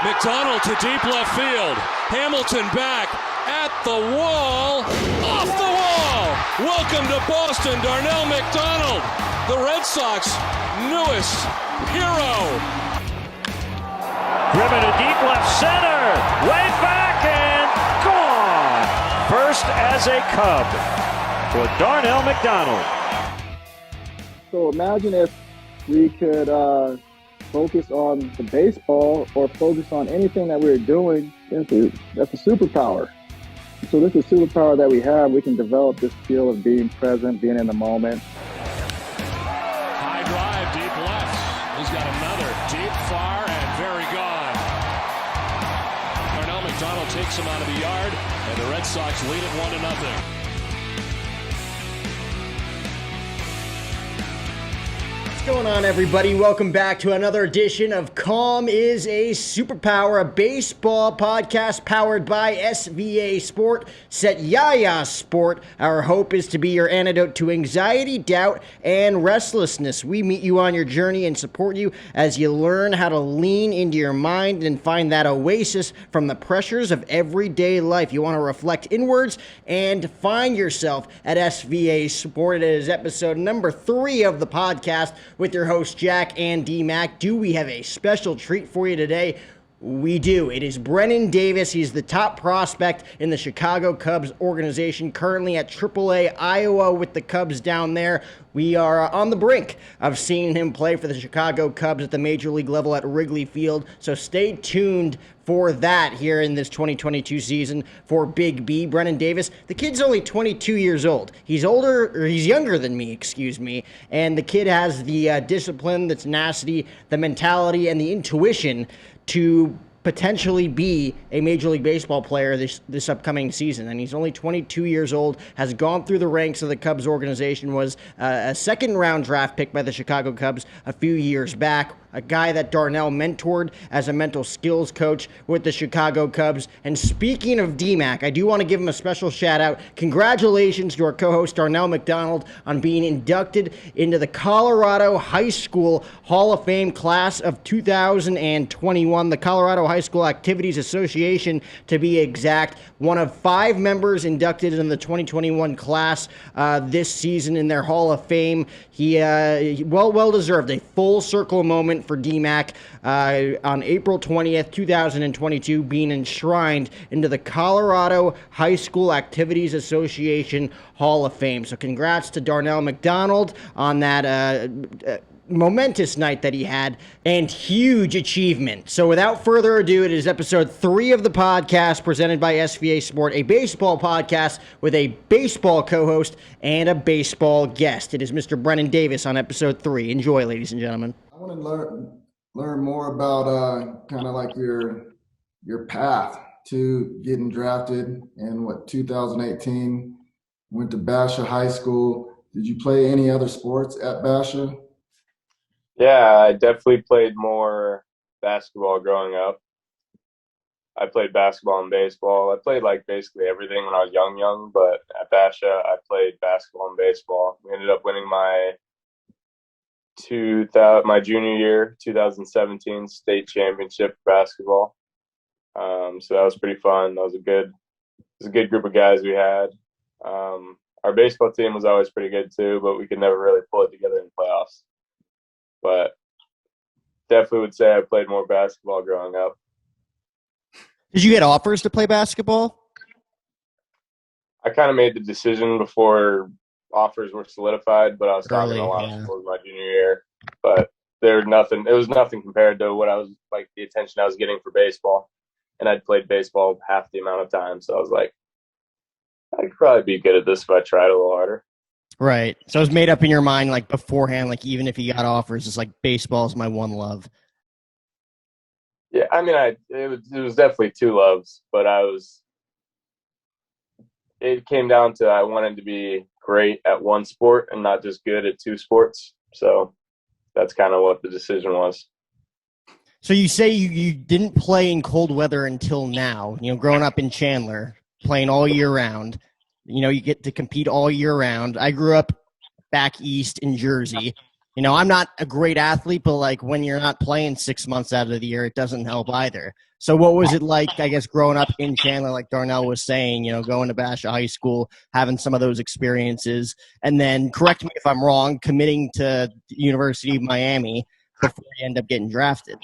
McDonald to deep left field. Hamilton back at the wall. Off the wall. Welcome to Boston, Darnell McDonald, the Red Sox newest hero. Driven to deep left center. Way back and gone. First as a Cub for Darnell McDonald. So imagine if we could focus on the baseball or focus on anything that we're doing. That's a superpower. So this is a superpower that we have. We can develop this skill of being present, being in the moment. High drive, deep left. He's got another deep, far, and very gone. Darnell McDonald takes him out of the yard, and the Red Sox lead it 1-0. What's going on, everybody? Welcome back to another edition of Is A Superpower, a baseball podcast powered by SVA Sport. Set Yaya Sport. Our hope is to be your antidote to anxiety, doubt, and restlessness. We meet you on your journey and support you as you learn how to lean into your mind and find that oasis from the pressures of everyday life. You want to reflect inwards and find yourself at SVA Sport. It is episode number 3 of the podcast with your hosts Jack and D-Mac. Do we have a special treat for you today? We do. It is Brennen Davis. He's the top prospect in the Chicago Cubs organization, currently at AAA Iowa with the Cubs down there. We are on the brink of seeing him play for the Chicago Cubs at the major league level at Wrigley Field, so stay tuned for that here in this 2022 season for Big B. Brennen Davis, the kid's only 22 years old. He's younger than me, and the kid has the discipline, the tenacity, the mentality, and the intuition to potentially be a Major League Baseball player this upcoming season. And he's only 22 years old, has gone through the ranks of the Cubs organization, was a second-round draft pick by the Chicago Cubs a few years back, a guy that Darnell mentored as a mental skills coach with the Chicago Cubs. And speaking of DMAC, I do want to give him a special shout-out. Congratulations to our co-host Darnell McDonald on being inducted into the Colorado High School Hall of Fame class of 2021. The Colorado High School Activities Association, to be exact, one of 5 members inducted in the 2021 class this season in their Hall of Fame. He well deserved a full circle moment for DMAC on April 20th, 2022, being enshrined into the Colorado High School Activities Association Hall of Fame. So congrats to Darnell McDonald on that momentous night that he had, and huge achievement. So without further ado, it is episode 3 of the podcast presented by SVA Sport, a baseball podcast with a baseball co-host and a baseball guest. It is Mr. Brennen Davis on episode 3. Enjoy, ladies and gentlemen. I want to learn more about kind of like your path to getting drafted in 2018. Went to Basha High School. Did you play any other sports at Basha? Yeah, I definitely played more basketball growing up. I played basketball and baseball. I played like basically everything when I was young, but at Basha, I played basketball and baseball. We ended up winning my junior year, 2017 state championship basketball. So that was pretty fun. That was a good group of guys we had. Our baseball team was always pretty good too, but we could never really pull it together in playoffs. But definitely would say I played more basketball growing up. Did you get offers to play basketball? I kind of made the decision before offers were solidified, but I was talking a lot before my junior year. But it was nothing compared to what I was like, the attention I was getting for baseball. And I'd played baseball half the amount of time, so I was like, I could probably be good at this if I tried a little harder. Right. So it was made up in your mind, like beforehand, like even if you got offers, it's like baseball is my one love. Yeah, I mean, it was definitely 2 loves, but it came down to I wanted to be great at one sport and not just good at 2 sports. So that's kind of what the decision was. So you say you didn't play in cold weather until now, growing up in Chandler, playing all year round. You get to compete all year round. I grew up back east in Jersey, I'm not a great athlete, but like when you're not playing 6 months out of the year, it doesn't help either. So what was it like, I guess, growing up in Chandler, like Darnell was saying, going to Basha High School, having some of those experiences, and then, correct me if I'm wrong, committing to the University of Miami before you end up getting drafted?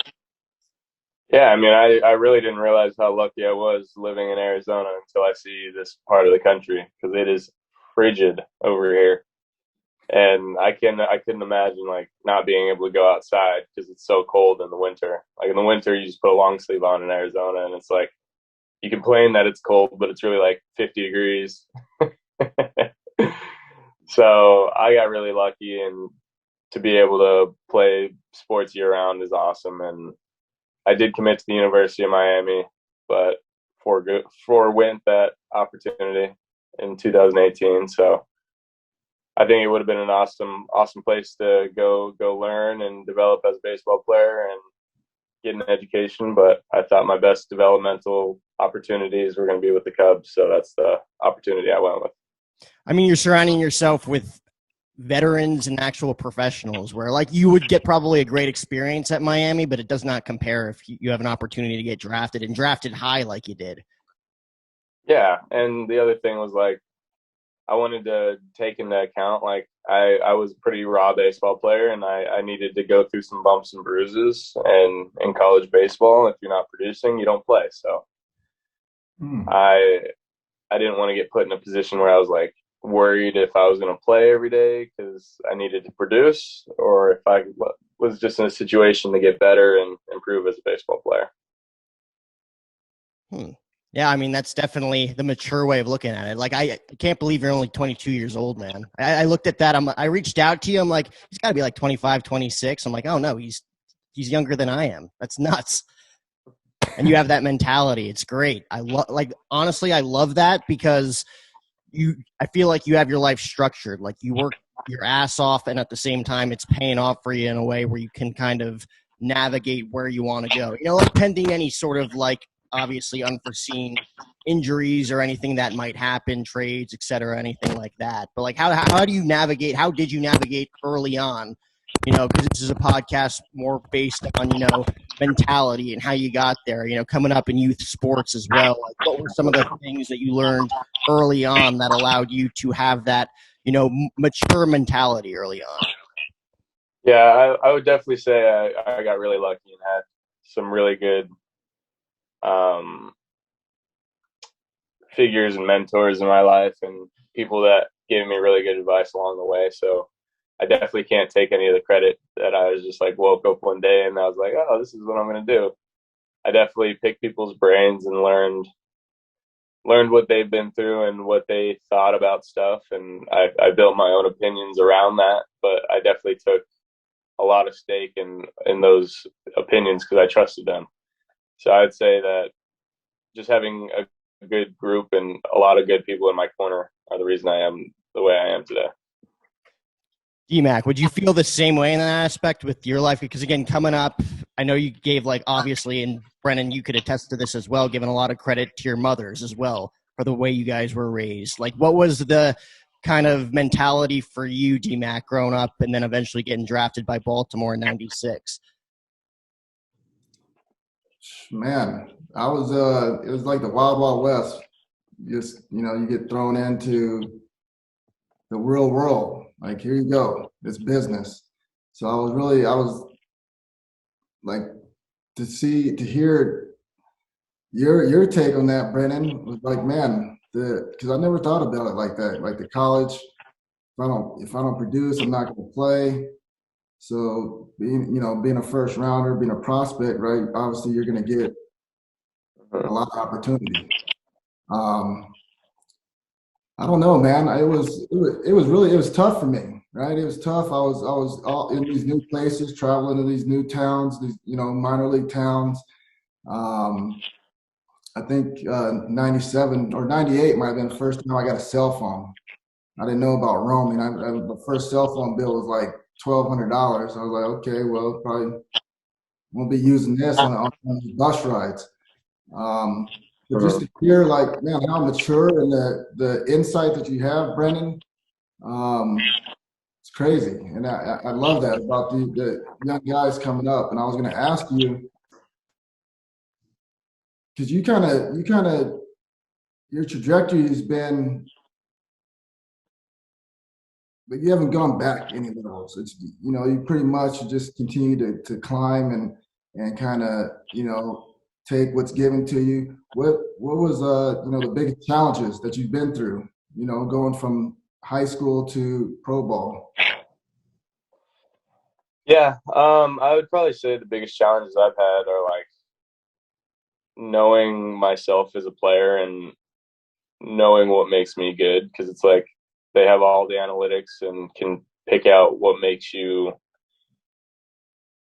Yeah, I mean, I really didn't realize how lucky I was living in Arizona until I see this part of the country, because it is frigid over here. And I couldn't imagine like not being able to go outside because it's so cold in the winter. Like in the winter, you just put a long sleeve on in Arizona, and it's like you complain that it's cold, but it's really like 50 degrees. So I got really lucky, and to be able to play sports year round is awesome. And I did commit to the University of Miami, but forwent that opportunity in 2018. So I think it would have been an awesome place to go learn and develop as a baseball player and get an education. But I thought my best developmental opportunities were going to be with the Cubs, so that's the opportunity I went with. I mean, you're surrounding yourself with veterans and actual professionals, where like you would get probably a great experience at Miami, but it does not compare if you have an opportunity to get drafted and drafted high like you did. Yeah, and the other thing was like, I wanted to take into account, like, I was a pretty raw baseball player, and I needed to go through some bumps and bruises. And in college baseball, if you're not producing, you don't play. So I didn't want to get put in a position where I was like worried if I was going to play every day because I needed to produce, or if I was just in a situation to get better and improve as a baseball player. Yeah, I mean, that's definitely the mature way of looking at it. Like, I can't believe you're only 22 years old, man. I looked at that. I reached out to you. I'm like, he's got to be like 25, 26. I'm like, oh, no, he's younger than I am. That's nuts. And you have that mentality. It's great. Honestly, I love that because I feel like you have your life structured. Like, you work your ass off, and at the same time, it's paying off for you in a way where you can kind of navigate where you want to go. Like pending any sort of like, obviously unforeseen injuries or anything that might happen, trades, et cetera, anything like that. But like, how do you navigate? How did you navigate early on? Because this is a podcast more based on, mentality and how you got there, coming up in youth sports as well. Like, what were some of the things that you learned early on that allowed you to have that, mature mentality early on? Yeah, I would definitely say I got really lucky and had some really good figures and mentors in my life, and people that gave me really good advice along the way. So I definitely can't take any of the credit that I was just like woke up one day and I was like, oh, this is what I'm going to do. I definitely picked people's brains and learned what they've been through and what they thought about stuff. And I built my own opinions around that, but I definitely took a lot of stake in those opinions because I trusted them. So I'd say that just having a good group and a lot of good people in my corner are the reason I am the way I am today. D-Mac, would you feel the same way in that aspect with your life? Because again, coming up, I know you gave obviously, and Brennen, you could attest to this as well, giving a lot of credit to your mothers as well for the way you guys were raised. Like, what was the kind of mentality for you, D-Mac, growing up and then eventually getting drafted by Baltimore in '96? Man, it was like the Wild Wild West. Just, you get thrown into the real world. Like, here you go, it's business. So I was like, to hear your take on that, Brennen, was like, man, because I never thought about it like that. Like the college, if I don't produce, I'm not going to play. So being a first rounder, being a prospect, right? Obviously, you're going to get a lot of opportunity. I don't know, man. It was tough for me, right? It was tough. I was all in these new places, traveling to these new towns, these minor league towns. I think 97 or 98 might have been the first time I got a cell phone. I didn't know about roaming. The first cell phone bill was like $1,200. I was like, okay, well, probably won't be using this on bus rides. But just to hear, like, man, how mature and the insight that you have, Brennen, it's crazy, and I love that about the young guys coming up. And I was going to ask you, because you kind of your trajectory has been, but you haven't gone back any levels. It's, you know, you pretty much just continue to climb and kind of, you know, take what's given to you. What was you know, the biggest challenges that you've been through, you know, going from high school to pro ball? Yeah, I would probably say the biggest challenges I've had are like knowing myself as a player and knowing what makes me good, because it's like they have all the analytics and can pick out what makes you,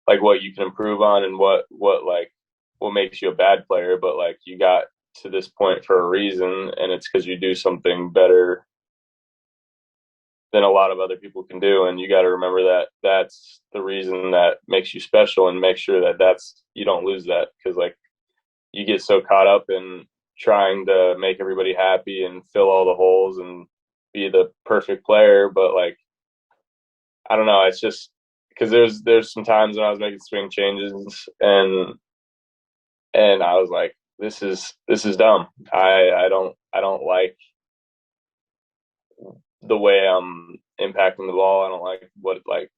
like, what you can improve on and what makes you a bad player. But like, you got to this point for a reason, and it's because you do something better than a lot of other people can do, and you got to remember that that's the reason that makes you special, and make sure that you don't lose that, because like you get so caught up in trying to make everybody happy and fill all the holes and be the perfect player. But like, I don't know, it's just because there's some times when I was making swing changes and I was like, this is dumb. I don't like the way I'm impacting the ball. I don't like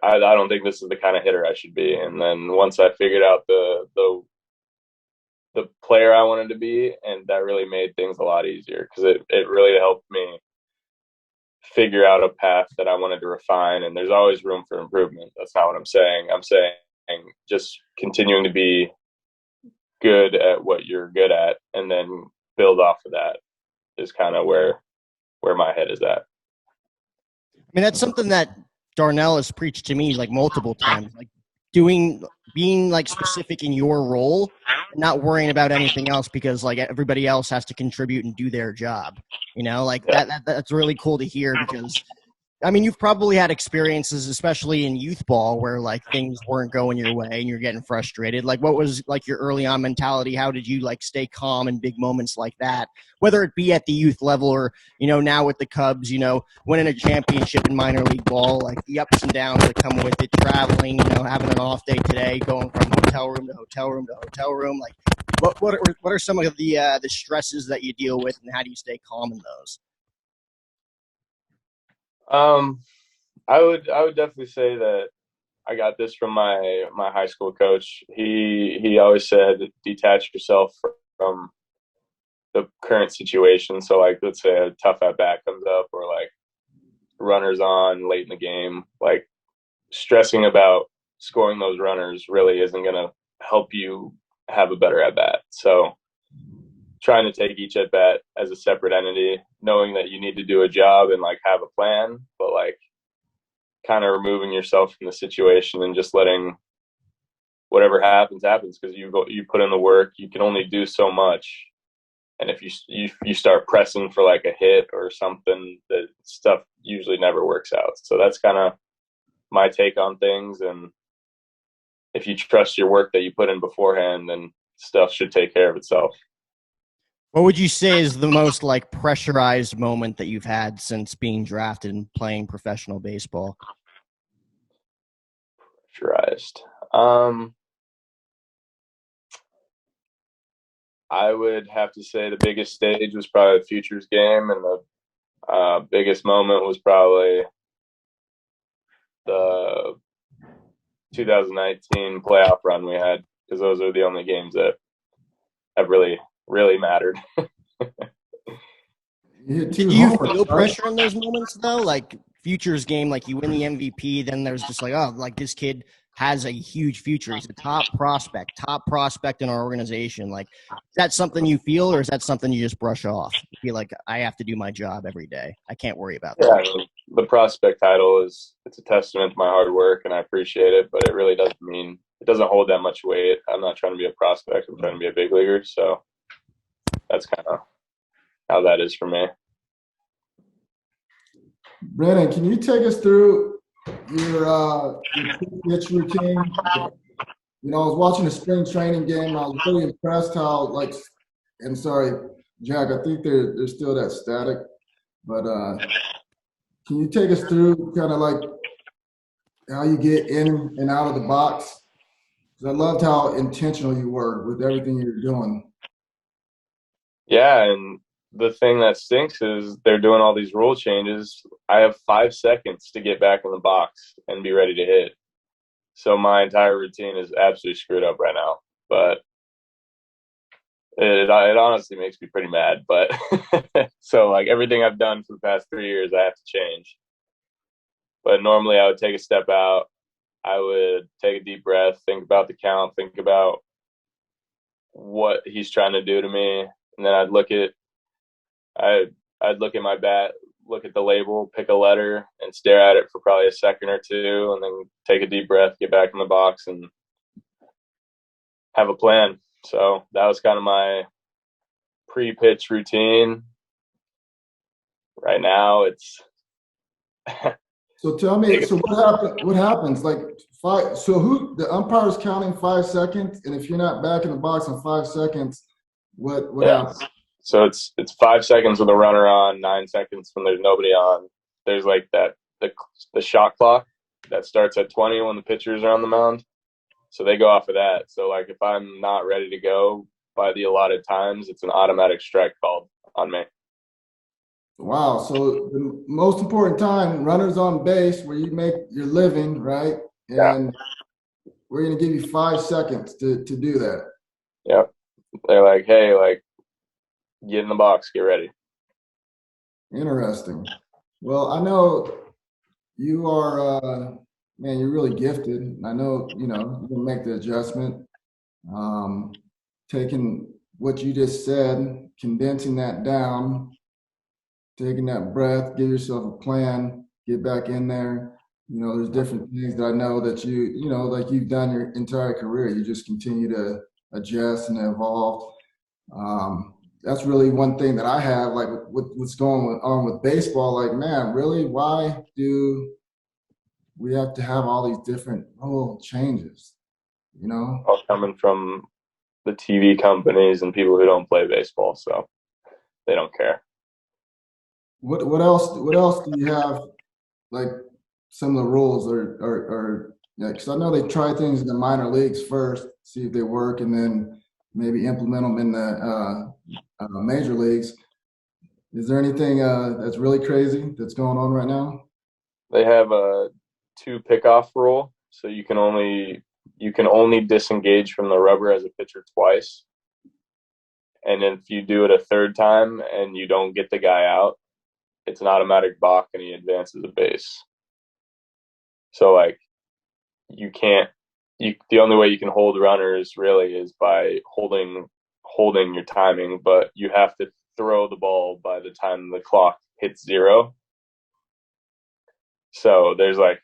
I don't think this is the kind of hitter I should be. And then once I figured out the player I wanted to be, and that really made things a lot easier, because it really helped me figure out a path that I wanted to refine. And there's always room for improvement. That's not what I'm saying. I'm saying just continuing to be good at what you're good at, and then build off of that is kind of where my head is at. I mean, that's something that Darnell has preached to me like multiple times, like being like specific in your role, not worrying about anything else, because like everybody else has to contribute and do their job, you know, like that's really cool to hear. Because I mean, you've probably had experiences, especially in youth ball, where like things weren't going your way and you're getting frustrated. Like, what was like your early on mentality? How did you like stay calm in big moments like that, whether it be at the youth level or, you know, now with the Cubs, you know, winning a championship in minor league ball, like the ups and downs that come with it, traveling, you know, having an off day today, going from hotel room to hotel room to hotel room. Like, what are some of the stresses that you deal with, and how do you stay calm in those? I would definitely say that I got this from my high school coach. He always said, detach yourself from the current situation. So like, let's say a tough at bat comes up, or like runners on late in the game, like stressing about scoring those runners really isn't going to help you have a better at bat. So trying to take each at bat as a separate entity, knowing that you need to do a job and like have a plan, but like kind of removing yourself from the situation and just letting whatever happens, because you put in the work. You can only do so much, and if you start pressing for like a hit or something, that stuff usually never works out. So that's kind of my take on things. And if you trust your work that you put in beforehand, then stuff should take care of itself. What would you say is the most like pressurized moment that you've had since being drafted and playing professional baseball? Pressurized. I would have to say the biggest stage was probably the Futures game, and the biggest moment was probably the 2019 playoff run we had, because those are the only games that have really mattered. Do you feel pressure in those moments though? Like Futures game, like you win the MVP, then there's just like, oh, like this kid has a huge future. He's a top prospect in our organization. Like, is that something you feel, or is that something you just brush off? You feel like, I have to do my job every day, I can't worry about that. Yeah, I mean, the prospect title it's a testament to my hard work, and I appreciate it, but it really doesn't hold that much weight. I'm not trying to be a prospect. I'm trying to be a big leaguer. So that's kind of how that is for me. Brennen, can you take us through your pitch routine? You know, I was watching the spring training game. I was really impressed how, like, and sorry, Jack, I think there's still that static, but Can you take us through kind of like how you get in and out of the box? Because I loved how intentional you were with everything you're doing. Yeah, and the thing that stinks is they're doing all these rule changes. I have 5 seconds to get back in the box and be ready to hit. So my entire routine is absolutely screwed up right now. But it honestly makes me pretty mad. But so like everything I've done for the past 3 years, I have to change. But normally I would take a step out. I would take a deep breath, think about the count, think about what he's trying to do to me, and then I'd look at my bat, look at the label, pick a letter, and stare at it for probably a second or two, and then take a deep breath, get back in the box, and have a plan. So that was kind of my pre-pitch routine. Right now, it's So tell me, so what happens? Like five. So who the umpire is counting 5 seconds, and if you're not back in the box in 5 seconds, what happens? So it's 5 seconds with a runner on, 9 seconds when there's nobody on. There's like the shot clock that starts at 20 when the pitchers are on the mound. So they go off of that. So like if I'm not ready to go by the allotted times, it's an automatic strike called on me. Wow. So the most important time, runners on base, where you make your living, right? And we're going to give you 5 seconds to do that. Yep. They're like, hey, like, get in the box, get ready. Interesting. Well, I know you are, man, you're really gifted. I know, you can make the adjustment. Taking what you just said, condensing that down, taking that breath, give yourself a plan, get back in there. There's different things that I know that like you've done your entire career. You just continue to adjust and evolve. That's really one thing that I have, like with what's going on with baseball. Like, man, really, why do we have to have all these different rule changes? All coming from the TV companies and people who don't play baseball, so they don't care. What else? What else do you have? Like some of the rules are because I know they try things in the minor leagues first, see if they work, and then maybe implement them in the major leagues. Is there anything that's really crazy that's going on right now? They have a 2 pickoff rule, so you can only disengage from the rubber as a pitcher twice. And if you do it a third time and you don't get the guy out, it's an automatic balk and he advances a base. So like the only way you can hold runners really is by holding your timing, but you have to throw the ball by the time the clock hits 0. So there's like,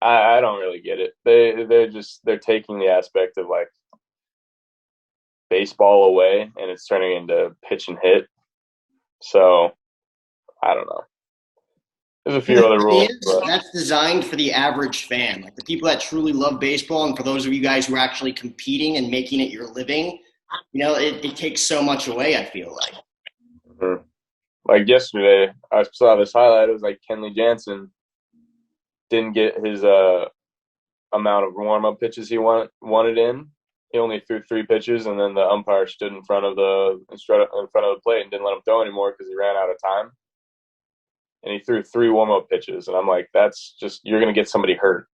I don't really get it. They're taking the aspect of like baseball away and it's turning into pitch and hit. So I don't know. There's a few other rules. That's designed for the average fan, like the people that truly love baseball, and for those of you guys who are actually competing and making it your living. It takes so much away, I feel like. Mm-hmm. Like yesterday, I saw this highlight. It was like Kenley Jansen didn't get his amount of warm-up pitches he wanted in. He only threw 3 pitches, and then the umpire stood in front of the plate and didn't let him throw anymore because he ran out of time. And he threw 3 warm-up pitches, and I'm like, that's just, you're going to get somebody hurt.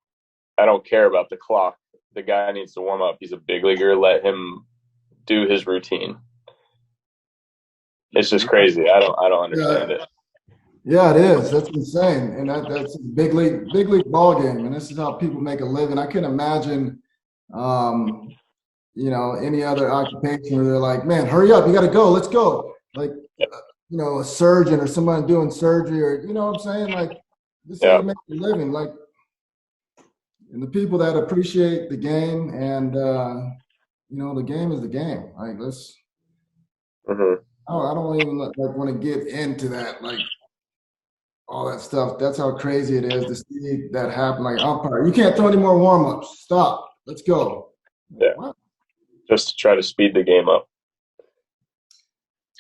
I don't care about the clock. The guy needs to warm up. He's a big leaguer. Let him do his routine. It's just crazy. I don't understand it. Yeah, it is. That's insane, and that's a big league ball game, and this is how people make a living. I can imagine, any other occupation where they're like, "Man, hurry up! You got to go. Let's go!" Like, a surgeon or someone doing surgery, or you know what I'm saying? Like, this is how you make a living. Like, and the people that appreciate the game, and the game is the game. Like, let's. Mm-hmm. I don't even want to get into that, like all that stuff. That's how crazy it is to see that happen. Like, umpire, you can't throw any more warm-ups. Stop. Let's go. Yeah. What? Just to try to speed the game up.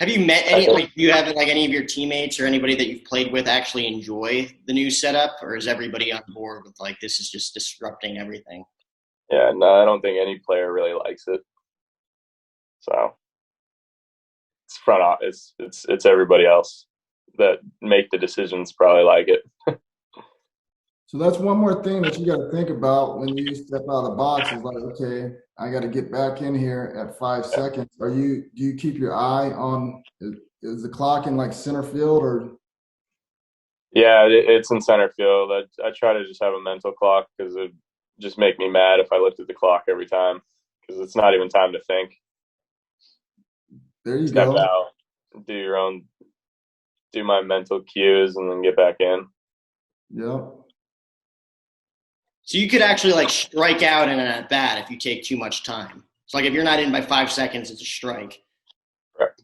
Have you met any, like, do you have like any of your teammates or anybody that you've played with actually enjoy the new setup, or is everybody on board with like, this is just disrupting everything? Yeah, no, I don't think any player really likes it. So it's front office. It's everybody else that make the decisions probably like it. So that's one more thing that you got to think about when you step out of the box is like, okay, I got to get back in here at 5 seconds. Do you keep your eye on, is the clock in like center field or? Yeah, it's in center field. I try to just have a mental clock because it just make me mad if I looked at the clock every time because it's not even time to think. There you Step go. out, do my mental cues, and then get back in. Yep. So you could actually like strike out in an at bat if you take too much time. It's like if you're not in by 5 seconds, it's a strike. Correct.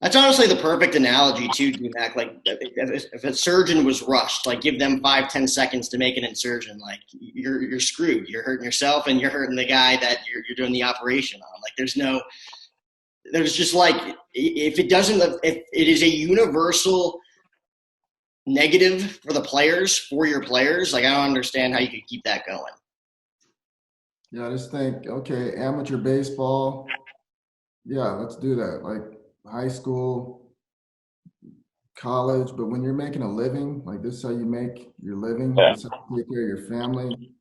That's honestly the perfect analogy too, D-Mac. Like if a surgeon was rushed, like give them 5-10 seconds to make an incision. Like you're screwed. You're hurting yourself and you're hurting the guy that you're doing the operation on. Like there's just like if it is a universal negative for the players, for your players, like I don't understand how you could keep that going. Yeah, I just think, okay, amateur baseball, yeah, let's do that. Like high school, college, but when you're making a living, like this is how you make your living, Yeah. this is how you take care of your family.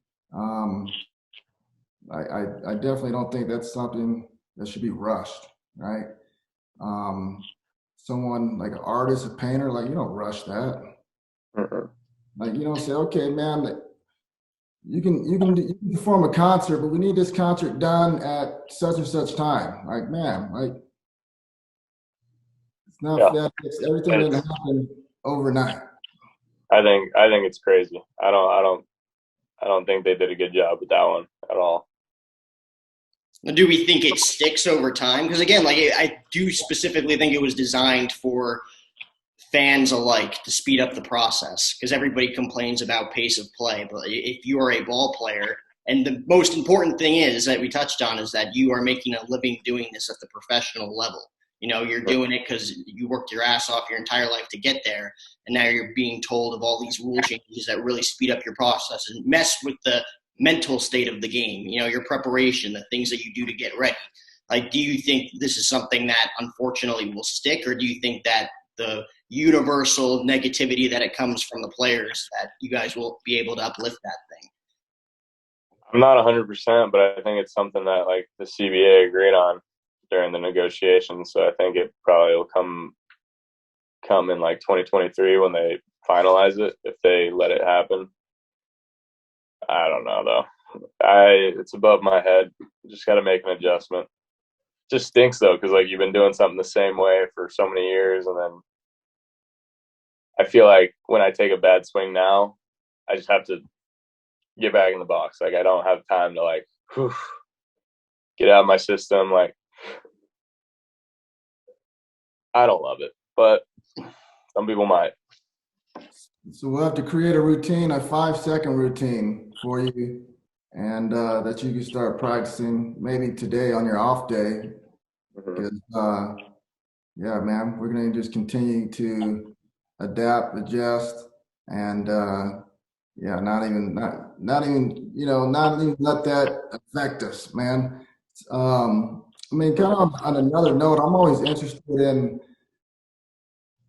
I definitely don't think that's something that should be rushed, right? Someone like an artist, a painter, like you don't rush that. Like you don't say, okay, man, like, you can perform a concert, but we need this concert done at such and such time. Like, man, like it's not that everything didn't happen overnight. I think it's crazy. I don't think they did a good job with that one at all. Do we think it sticks over time? Because again, like I do specifically think it was designed for fans alike to speed up the process because everybody complains about pace of play. But if you are a ball player, and the most important thing is that we touched on is that you are making a living doing this at the professional level. You know, you're doing it because you worked your ass off your entire life to get there. And now you're being told of all these rule changes that really speed up your process and mess with the mental state of the game, you know, your preparation, the things that you do to get ready. Like, do you think this is something that unfortunately will stick, or do you think that the universal negativity that it comes from the players that you guys will be able to uplift that thing? I'm not 100%, but I think it's something that like the CBA agreed on during the negotiations. So I think it probably will come in like 2023 when they finalize it, if they let it happen. I don't know though. It's above my head. Just got to make an adjustment. Just stinks though, because like you've been doing something the same way for so many years, and then I feel like when I take a bad swing now, I just have to get back in the box. Like I don't have time to like get out of my system. Like I don't love it, but some people might. So we'll have to create a routine, a 5-second routine for you, and that you can start practicing maybe today on your off day. Because yeah, man, we're gonna just continue to adapt, adjust, and yeah, not even let that affect us, man. I mean, kind of on another note, I'm always interested in.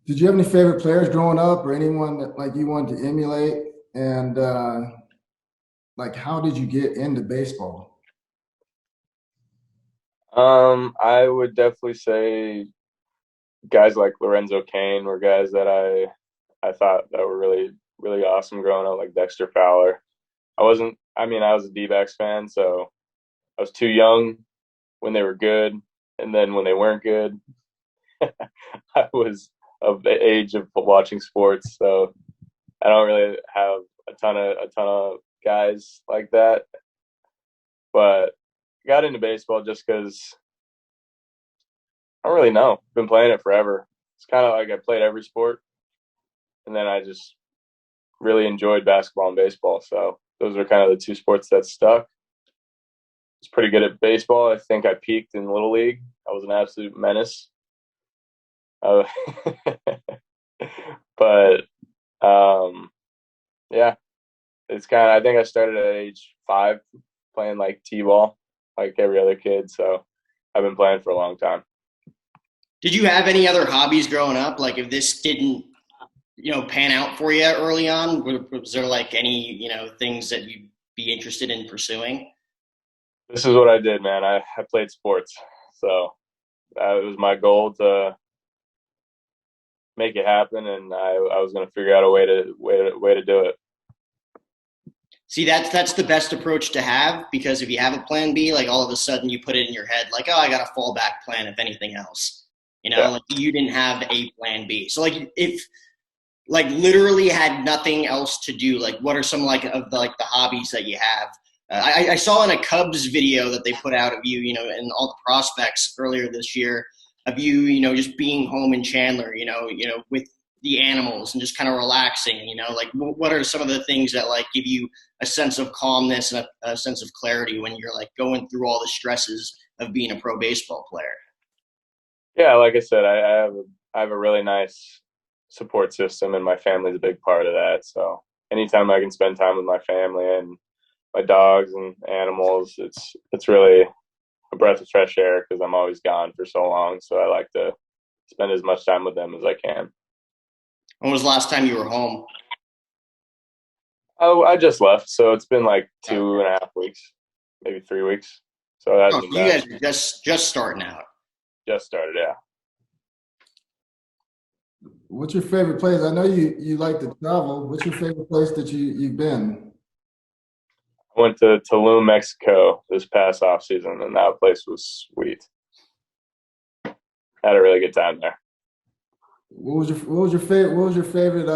Did you have any favorite players growing up, or anyone that like you wanted to emulate? And like, how did you get into baseball? I would definitely say guys like Lorenzo Cain were guys that I thought that were really, really awesome growing up, like Dexter Fowler. I was a D-backs fan, so I was too young when they were good, and then when they weren't good, I was of the age of watching sports, so I don't really have a ton of guys like that. But got into baseball just because I don't really know. Been playing it forever. It's kind of like I played every sport, and then I just really enjoyed basketball and baseball. So those are kind of the two sports that stuck. I was pretty good at baseball. I think I peaked in Little League. I was an absolute menace. Uh, but yeah, it's kind of. I think I started at age 5 playing like t-ball, like every other kid. So I've been playing for a long time. Did you have any other hobbies growing up? Like, if this didn't, pan out for you early on, was there like any, things that you'd be interested in pursuing? This is what I did, man. I played sports, so that was my goal to make it happen, and I was going to figure out a way to do it. See, that's the best approach to have, because if you have a plan B, like all of a sudden you put it in your head, like, oh, I got a fallback plan if anything else. Like you didn't have a plan B. So like if like literally had nothing else to do, like what are some like of the hobbies that you have? I saw in a Cubs video that they put out of you, and all the prospects earlier this year of you, just being home in Chandler, with the animals and just kind of relaxing, like what are some of the things that like give you a sense of calmness and a sense of clarity when you're like going through all the stresses of being a pro baseball player? Yeah, like I said, I have a really nice support system, and my family's a big part of that. So anytime I can spend time with my family and my dogs and animals, it's really a breath of fresh air, because I'm always gone for so long. So I like to spend as much time with them as I can. When was the last time you were home? Oh, I just left, so it's been like 2.5 weeks, maybe 3 weeks. So it hasn't been you bad. guys are just starting out. Just started, yeah. What's your favorite place? I know you like to travel. What's your favorite place that you've been? I went to Tulum, Mexico this past off season, and that place was sweet. Had a really good time there. What was your favorite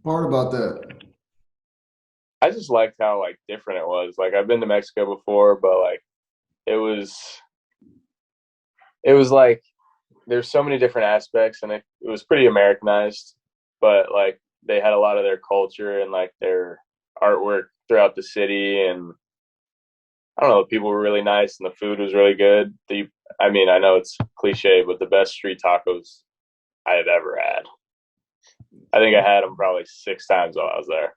part about that? I just liked how like different it was. Like I've been to Mexico before, but like it was like there's so many different aspects, and it was pretty Americanized, but like they had a lot of their culture and like their artwork throughout the city, and I don't know, people were really nice, and the food was really good. I mean, I know it's cliche, but the best street tacos I have ever had. I think I had them probably 6 times while I was there.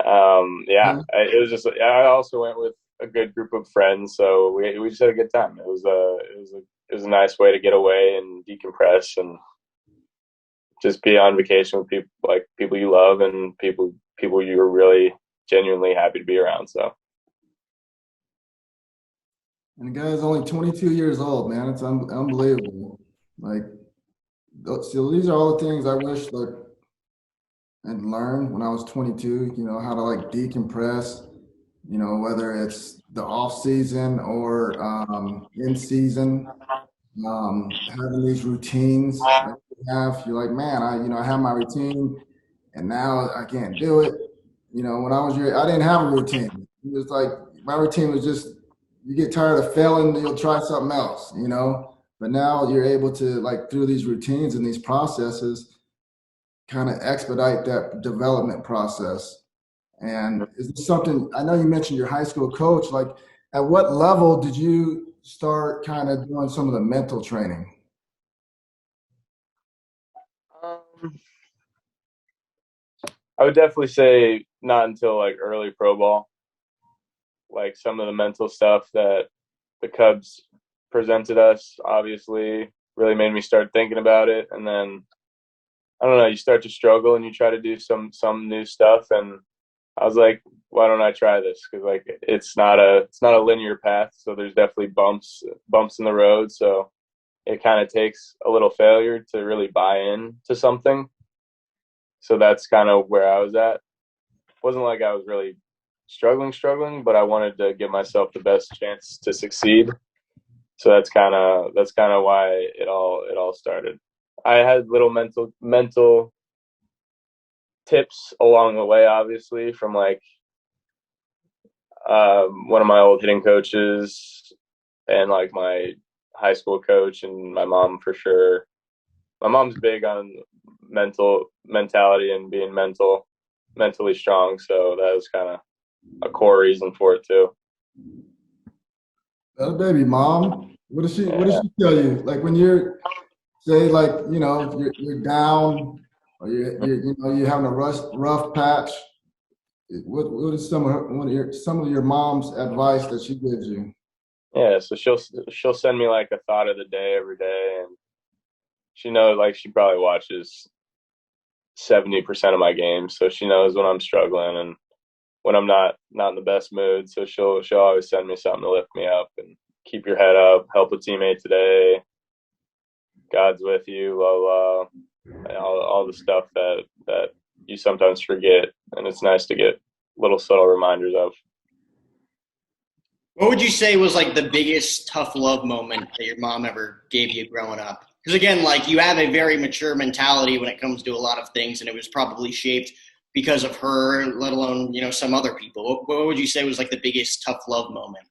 It was just. I also went with a good group of friends, so we just had a good time. It was a nice way to get away and decompress and just be on vacation with people you love and people you're really genuinely happy to be around. So. And the guy is only 22 years old, man. It's unbelievable. Like, so these are all the things I wish like I'd learned when I was 22. How to like decompress. Whether it's the off season or in season, having these routines that you're like, man, I have my routine, and now I can't do it. When I was I didn't have a routine. It was like my routine was just, you get tired of failing, you'll try something else, But now you're able to, like, through these routines and these processes, kind of expedite that development process. And is this something, I know you mentioned your high school coach, like at what level did you start kind of doing some of the mental training? I would definitely say not until like early pro ball. Like some of the mental stuff that the Cubs presented us obviously really made me start thinking about it. And then I don't know, you start to struggle and you try to do some new stuff, and I was like, why don't I try this? Because like it's not a linear path, so there's definitely bumps in the road. So it kind of takes a little failure to really buy in to something. So that's kind of where I was at. It wasn't like I was really struggling, but I wanted to give myself the best chance to succeed. So that's kind of why it all started. I had little mental tips along the way, obviously, from like one of my old hitting coaches and like my high school coach and my mom for sure. My mom's big on mentality and being mentally strong, so that was kind of a core reason for it too. Baby, mom. What does she tell you? Like when you're say like, you're down or you're having a rough patch. What is some of your mom's advice that she gives you? Yeah, so she'll send me like a thought of the day every day, and she knows like she probably watches 70% of my games, so she knows when I'm struggling and when I'm not in the best mood. So she'll always send me something to lift me up and keep your head up, help a teammate today, God's with you, blah blah, and all the stuff that you sometimes forget, and it's nice to get little subtle reminders of. What would you say was like the biggest tough love moment that your mom ever gave you growing up? Because again, like you have a very mature mentality when it comes to a lot of things, and it was probably shaped because of her, let alone, some other people. What would you say was like the biggest tough love moment?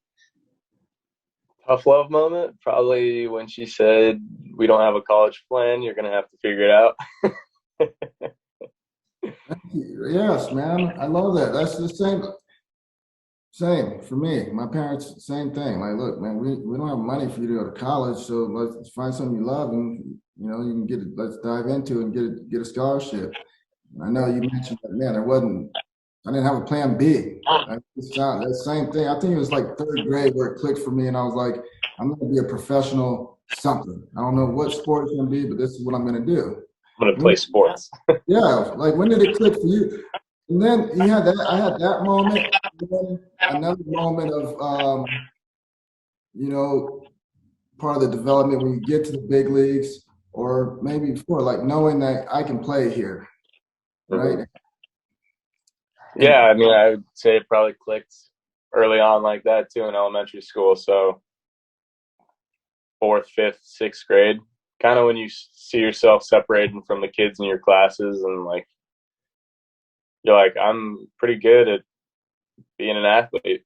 Tough love moment, probably when she said, "We don't have a college plan. You're gonna have to figure it out." Yes, man. I love that. That's the same for me. My parents, same thing. Like, look, man, we don't have money for you to go to college, so let's find something you love and you can get it. Let's dive into it and get a scholarship. I know you mentioned that, man. I didn't have a plan B. That same thing. I think it was like third grade where it clicked for me, and I was like, I'm going to be a professional something. I don't know what sport it's going to be, but this is what I'm going to do. I'm gonna play sports. Yeah, like when did it click for you? And then you had that. I had that moment. And then another moment of, you know, part of the development when you get to the big leagues, or maybe before, like knowing that I can play here, right? Yeah, I mean, I would say it probably clicked early on like that too in elementary school. So fourth, fifth, sixth grade, kind of when you see yourself separating from the kids in your classes, and like you're like, I'm pretty good at being an athlete,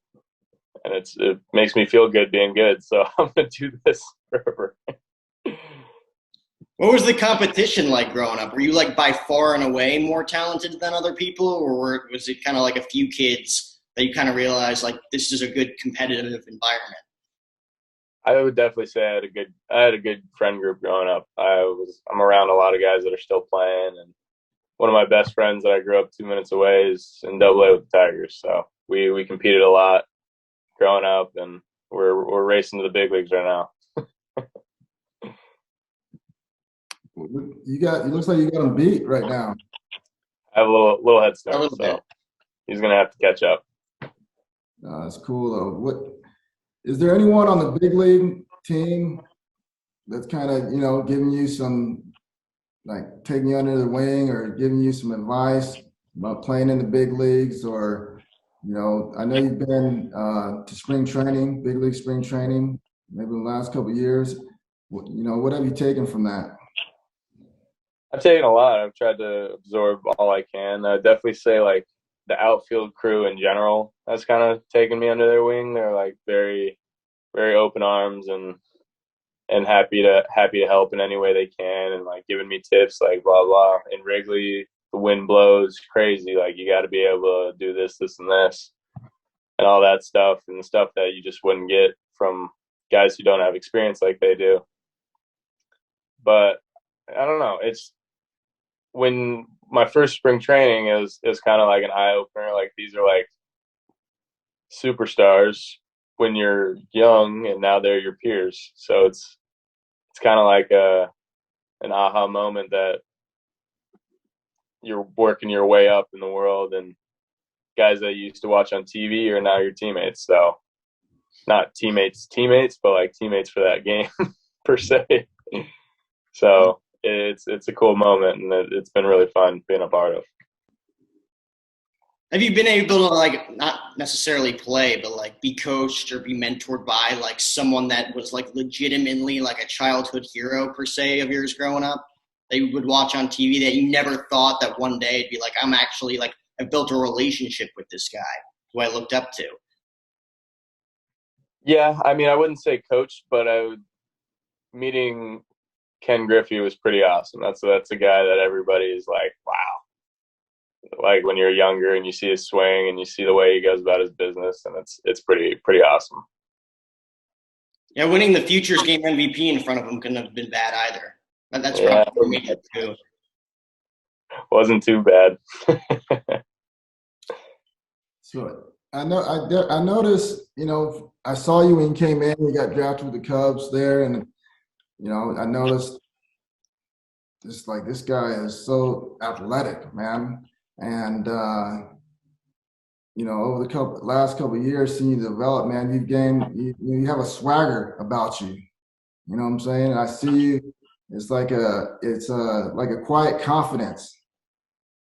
and it makes me feel good being good. So I'm gonna do this forever. What was the competition like growing up? Were you like by far and away more talented than other people, or was it kind of like a few kids that you kind of realized like this is a good competitive environment? I would definitely say I had a good friend group growing up. I'm around a lot of guys that are still playing, and one of my best friends that I grew up 2 minutes away is in Double A with the Tigers. So we competed a lot growing up, and we're racing to the big leagues right now. It looks like you got him beat right now. I have a little head start, so he's gonna have to catch up. That's cool though. What is there anyone on the big league team that's kind of giving you some, like, taking you under the wing or giving you some advice about playing in the big leagues? Or I know you've been to spring training, big league spring training, maybe in the last couple of years. What have you taken from that? I've taken a lot. I've tried to absorb all I can. I'd definitely say like the outfield crew in general has kind of taken me under their wing. They're like very, very open arms and happy to help in any way they can, and like giving me tips like blah blah. In Wrigley, the wind blows crazy. Like you got to be able to do this, this, and this, and all that stuff, and stuff that you just wouldn't get from guys who don't have experience like they do. But I don't know. It's when my first spring training is kind of like an eye opener. Like these are like superstars when you're young, and now they're your peers. So it's kind of like an aha moment that you're working your way up in the world, and guys that you used to watch on TV are now your teammates. So not teammates, but like teammates for that game per se. So it's a cool moment, and it's been really fun being a part of. Have you been able to, like, not necessarily play, but like be coached or be mentored by like someone that was like legitimately like a childhood hero per se of yours growing up that you would watch on TV that you never thought that one day it'd be like, I'm actually like, I've built a relationship with this guy who I looked up to? Yeah, I mean, I wouldn't say coached, but meeting Ken Griffey was pretty awesome. That's a guy that everybody is like, wow. Like when you're younger and you see his swing and you see the way he goes about his business, and it's pretty awesome. Yeah, winning the Futures Game MVP in front of him couldn't have been bad either. That's Yeah, probably major too. wasn't too bad. So I noticed, I saw you when you came in. You got drafted with the Cubs there, and I noticed this guy is so athletic, man, and over the last couple of years, seeing you develop, man, you have a swagger about you. You know what I'm saying? I see you. It's like a quiet confidence.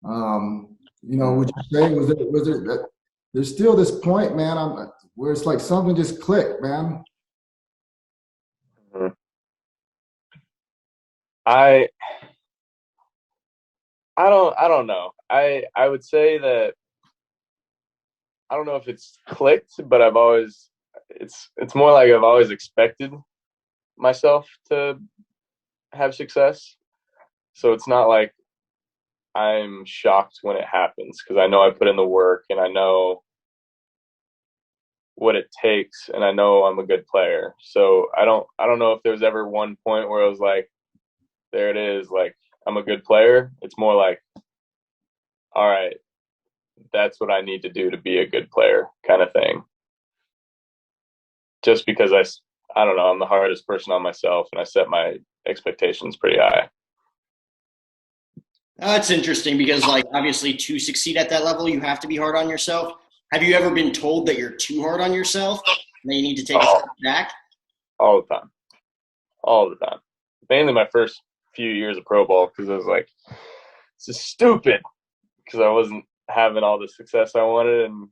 Would you say was it that there's still this point, man, where it's like something just clicked, man? I don't know. I would say that I don't know if it's clicked, but it's more like I've always expected myself to have success. So it's not like I'm shocked when it happens because I know I put in the work and I know what it takes and I know I'm a good player. So I don't know if there's ever one point where I was like, there it is, like I'm a good player. It's more like, all right, that's what I need to do to be a good player kind of thing. Just because I don't know, I'm the hardest person on myself and I set my expectations pretty high. That's interesting because, like, obviously to succeed at that level, you have to be hard on yourself. Have you ever been told that you're too hard on yourself and that you need to take a step back? All the time. All the time. Mainly my first few years of pro ball because I was like, this is stupid because I wasn't having all the success I wanted and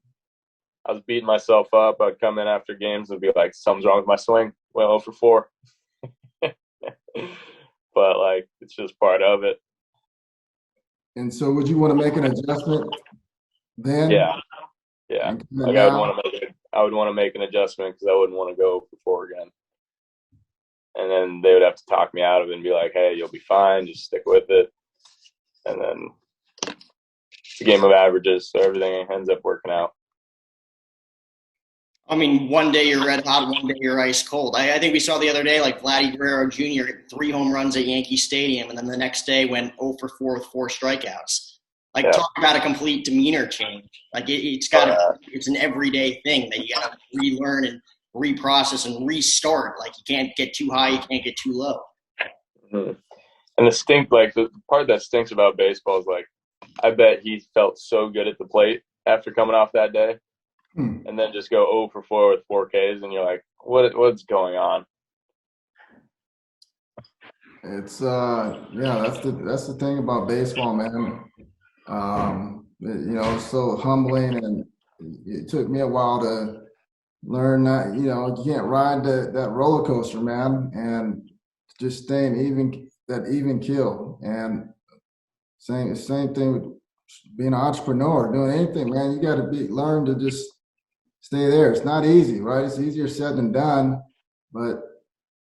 I was beating myself up. I'd come in after games and be like, something's wrong with my swing. Went 0 for 4. But, like, it's just part of it. And so would you want to make an adjustment then? Yeah. Like I would want to make an adjustment because I wouldn't want to go 0 for 4 again. And then they would have to talk me out of it and be like, hey, you'll be fine. Just stick with it. And then it's a game of averages, so everything ends up working out. I mean, one day you're red hot, one day you're ice cold. I think we saw the other day, like, Vladdy Guerrero Jr. hit 3 home runs at Yankee Stadium, and then the next day went 0 for 4 with 4 strikeouts. Like, talk about a complete demeanor change. Like, it's an everyday thing that you got to relearn and reprocess and restart. Like, you can't get too high, you can't get too low. Mm-hmm. And the part that stinks about baseball is, like, I bet he felt so good at the plate after coming off that day. And then just go 0 for 4 with 4 Ks, and you're like, what's going on? It's that's the thing about baseball, man. It's so humbling, and it took me a while to learn that you can't ride that roller coaster, man, and just staying even kill. And same thing with being an entrepreneur, doing anything, man. You got to learn to just stay there. It's not easy, right? It's easier said than done. But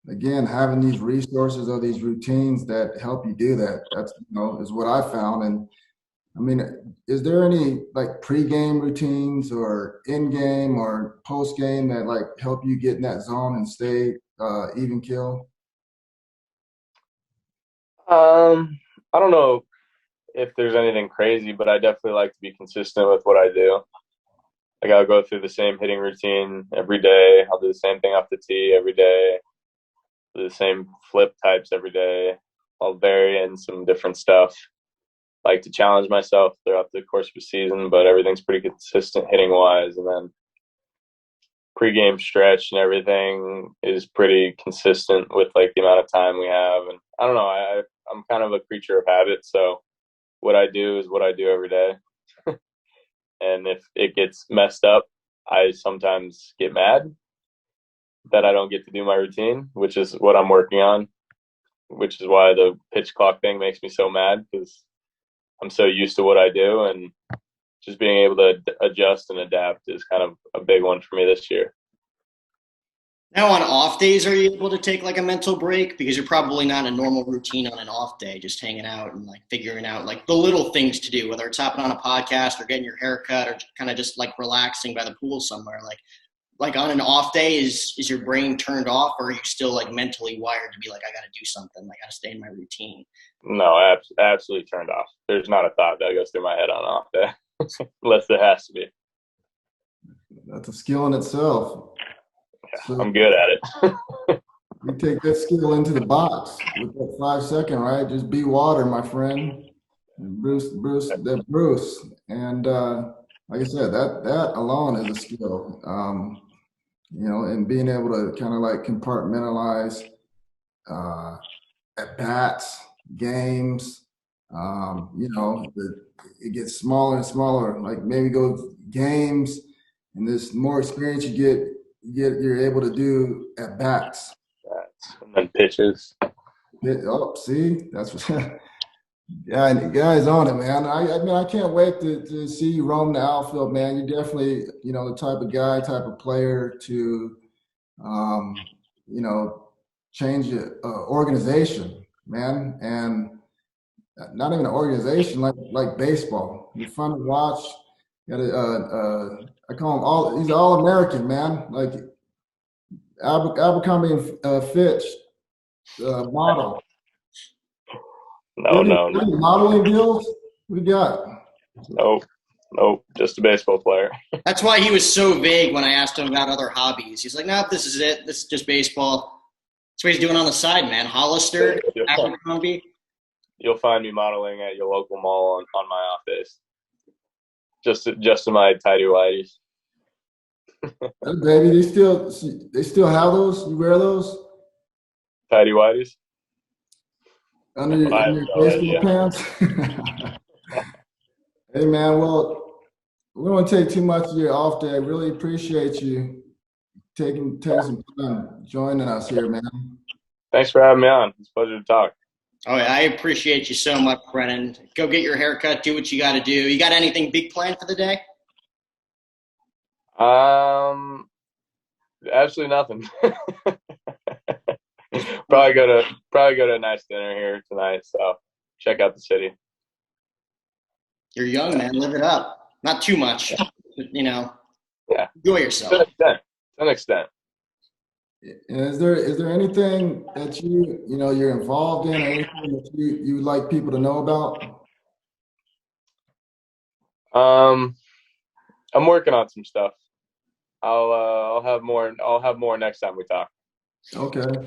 again, having these resources or these routines that help you do that, that's, is what I found. And I mean, is there any like pre-game routines or in-game or post-game that like help you get in that zone and stay even kill? I don't know if there's anything crazy, but I definitely like to be consistent with what I do. Like, I'll go through the same hitting routine every day. I'll do the same thing off the tee every day. Do the same flip types every day. I'll vary in some different stuff. Like to challenge myself throughout the course of a season, but everything's pretty consistent hitting wise. And then pregame stretch and everything is pretty consistent with like the amount of time we have. And I don't know, I'm kind of a creature of habit, so what I do is what I do every day. And if it gets messed up, I sometimes get mad that I don't get to do my routine, which is what I'm working on, which is why the pitch clock thing makes me so mad because I'm so used to what I do, and just being able to adjust and adapt is kind of a big one for me this year. Now, on off days, are you able to take like a mental break? Because you're probably not in a normal routine on an off day, just hanging out and like figuring out like the little things to do, whether it's hopping on a podcast or getting your hair cut or kind of just like relaxing by the pool somewhere. like on an off day, is your brain turned off, or are you still like mentally wired to be like, I got to do something, I got to stay in my routine? No, absolutely turned off. There's not a thought that goes through my head on off day, unless there has to be. That's a skill in itself. Yeah, so I'm good at it. You take that skill into the box with that 5 second, right? Just be water, my friend. Bruce. And like I said, that alone is a skill. And being able to kind of like compartmentalize at bats, games. It gets smaller and smaller. Like maybe go games, and this more experience you're able to do at bats. And then pitches. Oh, see, that's what. Yeah, guys on it, man. I can't wait to see you roam the outfield, man. You're definitely, the type of guy, type of player to, change the organization, man. And not even an organization like baseball. You're fun to watch. Got I call him he's all American, man. Like Abercrombie and Fitch model. No. Modeling deals? We got? Nope. Just a baseball player. That's why he was so vague when I asked him about other hobbies. He's like, nope, this is it. This is just baseball. That's what he's doing on the side, man. Hollister, Abercrombie. You'll find me modeling at your local mall on my off days. Just in my tidy whities. Hey, baby, they still have those? You wear those? Tidy whities? Under your baseball pants? Hey, man, well, we don't want to take too much of your off day. I really appreciate you taking some time joining us here, man. Thanks for having me on. It's a pleasure to talk. Oh, yeah, I appreciate you so much, Brennen. Go get your haircut. Do what you got to do. You got anything big planned for the day? Absolutely nothing. Probably go to a nice dinner here tonight. So check out the city. You're young, man. Live it up. Not too much, but, Yeah. Enjoy yourself. To an extent. Is there anything that you're involved in, or anything that you would like people to know about? I'm working on some stuff. I'll have more next time we talk. Okay.